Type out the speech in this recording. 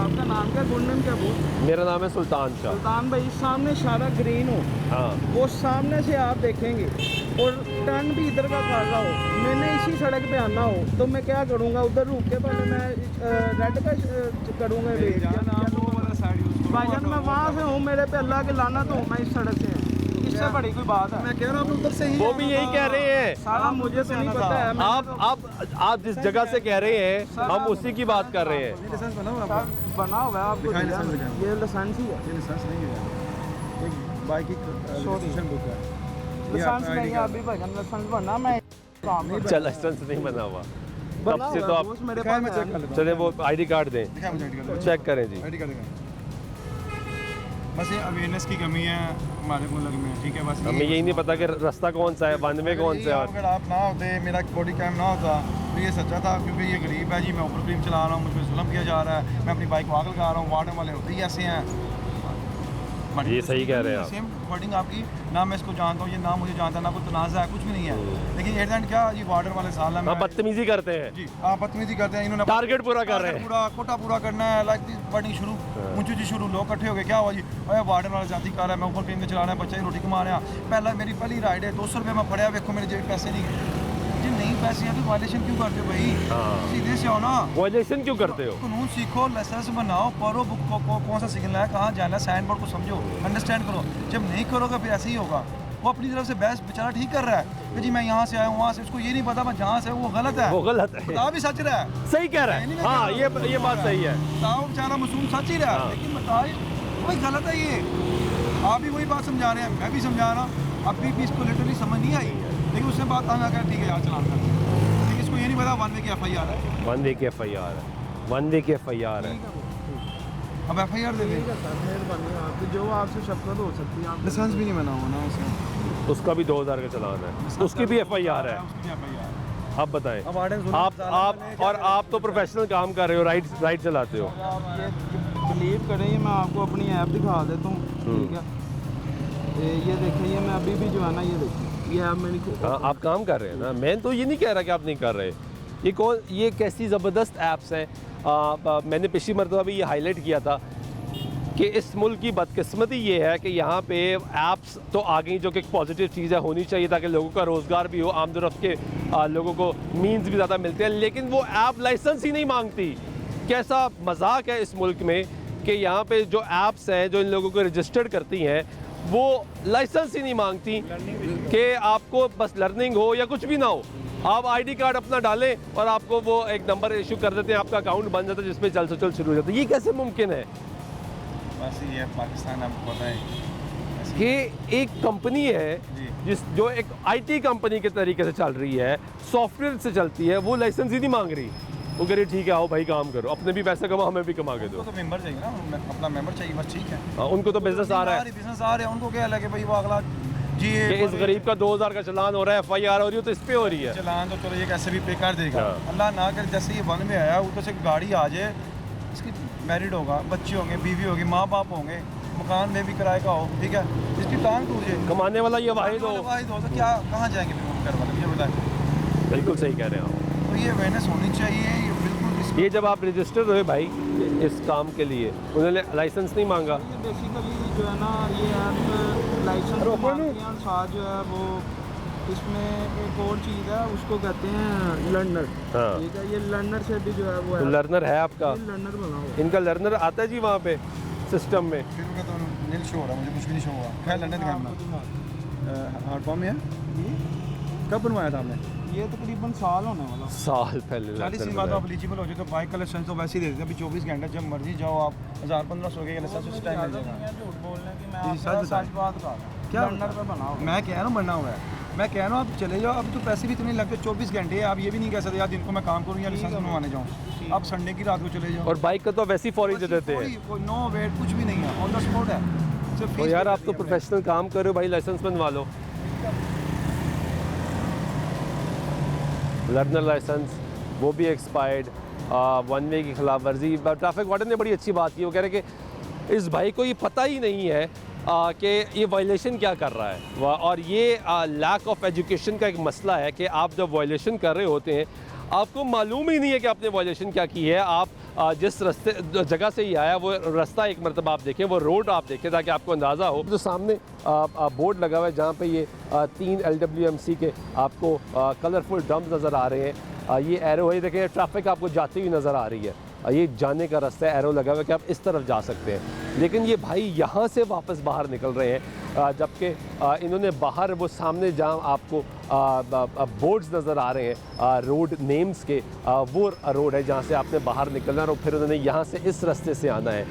आपका नाम क्या, गुड नेम क्या वो? मेरा नाम है सुल्तान शाह। सुल्तान भाई, सामने इशारा ग्रीन हो, हाँ वो सामने से आप देखेंगे और टर्न भी इधर का कर रहा हो, मैंने इसी सड़क पे आना हो तो मैं क्या करूँगा, उधर रुक के पहले मैं रेड का करूँगा भाईजान। मैं वहाँ से हूँ, मेरे पे अल्लाह के लानत हो, मैं इस सड़क से, इससे बड़ी कोई बात है? मैं कह रहा हूँ उधर से ही वो भी यही कह रहे हैं। सारा मुझे तो नहीं पता है। आप जिस जगह से कह रहे हैं हम उसी की बात कर रहे हैं। लाइसेंस बना हुआ आपका? बना हुआ है आपको, दिखाएं लाइसेंस दिखाएं। ये लाइसेंस ही है। ये लाइसेंस नहीं है, एक बाइक की रजिस्ट्रेशन बुक है। ये लाइसेंस आपका नहीं ID है अभी भाईजान, लाइसेंस बना, मैं काम नहीं चल लाइसेंस नहीं बना हुआ तब से तो आप मेरे दिखाएं, पास मैं है चेक कर नहीं। लेता हूँ। चले वो आईडी कार्ड दें, दिखाएं मुझे ID कार्ड। चेक करें जी। ID कार्ड दिखाएं। बस ये अवेयरनेस की कमी है हमारे मुल्क में, ठीक है। बस हमें यही नहीं पता कि रास्ता कौन सा है, वन में कौन सा है। अगर आप ना होते, मेरा बॉडी कैम ना होता तो ये सच्चा था, क्योंकि ये गरीब है जी, मैं ऊपर क्रीम चला रहा हूँ, मुझ पर जुल्म किया जा रहा है, मैं अपनी बाइक को आग लगा रहा हूँ, वार्डन वाले होते ही ऐसे हैं। ये सही कह रहे हैं आप। सेम वर्डिंग आपकी, ना मैं इसको जानता हूँ, ये ना मुझे जानता, ना कोई तनाज़ा है, कुछ भी नहीं है। लेकिन एट एंड क्या ये वार्डन वाले साल है, हाँ बदतमीजी करते हैं जी आप बदतमीजी करते हैं, इन्होंने टारगेट पूरा कर रहे हैं। पूरा कोटा पूरा करना है, लाइक वर्डिंग शुरू ऊंची जी शुरू, लोग इकट्ठे हो गए, क्या हुआ जी, अरे वार्डन वाला जाती कार है, मैं ऊपर क्रीम के चला रहा है, बच्चा ही रोटी कमा रहा है, पहला मेरी पहली राइड है, 200 रुपये मैं फड़िया, देखो मेरे जेब पैसे नहीं जी, नहीं पैसे हैं तो वायलेशन क्यों करते हो भाई? सीधे से हो ना, वायलेशन क्यों करते हो? कानून सीखो, लाइसेंस बनाओ, पढ़ो बुक को कौन सा सिग्नल है, कहाँ जाना है, साइन बोर्ड को समझो, अंडरस्टैंड करो। जब नहीं करोगे फिर ऐसे ही होगा। वो अपनी तरफ से बहस बेचारा ठीक कर रहा है कि जी मैं यहाँ से आया हूँ, वहाँ से, उसको ये नहीं पता मैं जहाँ से वो गलत है, वो गलत है, बता भी सच रहा है, सही कह रहा है। हाँ ये बात सही है, बताओ बेचारा मासूम सच ही रहा है, लेकिन बताए वही गलत है। ये आप भी वही बात समझा रहे हैं, मैं भी समझा रहा हूँ, अभी भी इसको लिटरली समझ नहीं आई, लेकिन उसने बात आना कर ठीक है यार चलान कर, लेकिन इसको ये नहीं पता वन वे की FIR है, वन वे की FIR है, वन वे की FIR है। अब FIR दे दे, मेहरबानी आपकी, जो आपसे शक्कत हो सकती है आप। लाइसेंस भी नहीं बना हुआ ना उसका, उसका भी 2000 का चलान है, उसकी भी FIR है। उसकी भी FIR। आप बताएं, अब वार्डन आप और आप तो प्रोफेशनल काम कर रहे हो, राइड चलाते हो। आप ये बिलीव करें, ये मैं आपको अपनी ऐप दिखा देता हूँ, ठीक है। ये देखिए, ये मैं अभी भी जो है ना, ये देखिए, ये ऐप मेरी हाँ आप काम कर रहे हैं ना, मैं तो ये नहीं कह रहा कि आप नहीं कर रहे। ये कैसी ज़बरदस्त ऐप्स हैं। मैंने पिछली मरतबा भी ये हाईलाइट किया था कि इस मुल्क की बदकिस्मती ये है कि यहाँ पे ऐप्स तो आ गई जो कि एक पॉजिटिव चीज़ है, होनी चाहिए ताकि लोगों का रोज़गार भी हो, आमदरफ्त के लोगों को मीन्स भी ज़्यादा मिलते हैं, लेकिन वो ऐप लाइसेंस ही नहीं मांगती। कैसा मजाक है इस मुल्क में कि यहाँ पे जो ऐप्स हैं जो इन लोगों को रजिस्टर्ड करती हैं वो लाइसेंस ही नहीं मांगती कि आपको बस लर्निंग हो या कुछ भी ना हो, आप ID कार्ड अपना डालें और आपको वो एक नंबर इशू कर देते हैं, आपका अकाउंट बन जाता है जिसमें चल शुरू हो जाता है। ये कैसे मुमकिन है? बस ये पाकिस्तान आपको पता है कि एक कंपनी है जो एक IT कंपनी के तरीके से चल रही है, सॉफ्टवेयर से चलती है, वो लाइसेंस ही नहीं मांग रही। वो कह रही ठीक है आओ भाई काम करो, अपने भी पैसे कमाओ, हमें भी कमा के दो। तो मेंबर चाहिए ना, अपना मेंबर चाहिए, बस ठीक है। हाँ, उनको तो बिजनेस आ रहा है, बिजनेस आ रहा है, उनको क्या लगे भाई वो अगला जी कि इस गरीब का 2000 का चलान हो रहा है, FIR हो रही है तो इस पे हो रही है। चलान तो चलो ये कैसे भी पे कर देगा, हाँ। अल्लाह ना करे जैसे ये वन में आया ऊपर से गाड़ी आ जाए, इसकी मैरिड होगा, बच्चे होंगे, बीवी होगी, माँ बाप होंगे, मकान में भी किराए का हो, ठीक है, इसकी टांग टूट जाए, कमाने वाला ये वाहिद हो, तो क्या कहाँ जाएंगे फिर वो घर वाले, मुझे बताएं। बिल्कुल सही कह रहे हैं आप। तो ये अवेयरनेस होनी चाहिए, ये बिल्कुल ये जब आप रजिस्टर्ड हुए भाई इस काम के लिए, उन्होंने लाइसेंस नहीं मांगा? ये बेसिकली जो है ना, ये ऐप लाइसेंस मांगती है, साथ जो है वो इसमें एक और चीज़ है, उसको कहते हैं लर्नर। हाँ। ठीक है, ये लर्नर से भी जो है वो तो लर्नर है आपका? लर्नर बना हुआ। इनका लर्नर आता है जी वहाँ पे सिस्टम में? फिर उनका तो नील शो हो रहा है, मुझे कुछ भी नहीं शो हुआ। खैर लंदन का हार्ड फॉर्म में है, कब बनवाया था आपने? ये तकरीबन साल होने वाला। साल पहले 40 की बात आप एलिजिबल हो जाए तो बाइक का लाइसेंस तो वैसे ही दे देते हैं, अभी 24 घंटे जब मर्जी जाओ आप, 1000-1500 के लाइसेंस उस टाइम मिल जाएगा। झूठ बोलने की, मैं जी, आपका सच सच बात कर रहा हूँ। क्या लर्नर पे बना हुआ। मैं कह रहा हूँ बनना हुआ है, मैं कह रहा हूँ आप चले जाओ, अब तो पैसे भी इतने लगते, 24 घंटे आप ये भी नहीं कह सकते यार दिन को मैं काम करूँ या लाइसेंस बनवाने जाऊँ, आप संडे की रात को चले जाओ। और बाइक का तो वैसे ही फौरी दे देते हैं, नो वेट कुछ भी नहीं है, ऑन द स्पॉट है सिर्फ। तो यार आप तो प्रोफेशनल काम कर रहे हो भाई, लाइसेंस बनवा लो। लर्नर लाइसेंस वो भी एक्सपायर्ड, वन वे की खिलाफ वर्जी। ट्रैफिक वार्डन ने बड़ी अच्छी बात की, वो कह रहे कि इस भाई को ये पता ही नहीं है कि ये वायलेशन क्या कर रहा है, और ये लैक ऑफ एजुकेशन का एक मसला है कि आप जब वायलेशन कर रहे होते हैं आपको मालूम ही नहीं है कि आपने वायलेशन क्या की है। आप जिस रास्ते जगह से ही आया वो रास्ता एक मरतबा आप देखें, वो रोड आप देखें ताकि आपको अंदाज़ा हो। जो सामने बोर्ड लगा हुआ है जहाँ पे ये 3 LWMC के आपको कलरफुल ड्रम्स नज़र आ रहे हैं। ये एरो है, देखें ट्रैफिक आपको जाती हुई नज़र आ रही है। ये जाने का रास्ता है, एरो लगा हुआ है कि आप इस तरफ जा सकते हैं। लेकिन ये भाई यहाँ से वापस बाहर निकल रहे हैं, जबकि इन्होंने बाहर वो सामने जहाँ आपको बोर्ड्स नज़र आ रहे हैं रोड नेम्स के, वो रोड है जहाँ से आपने बाहर निकलना है और फिर उन्होंने यहाँ से इस रास्ते से आना है।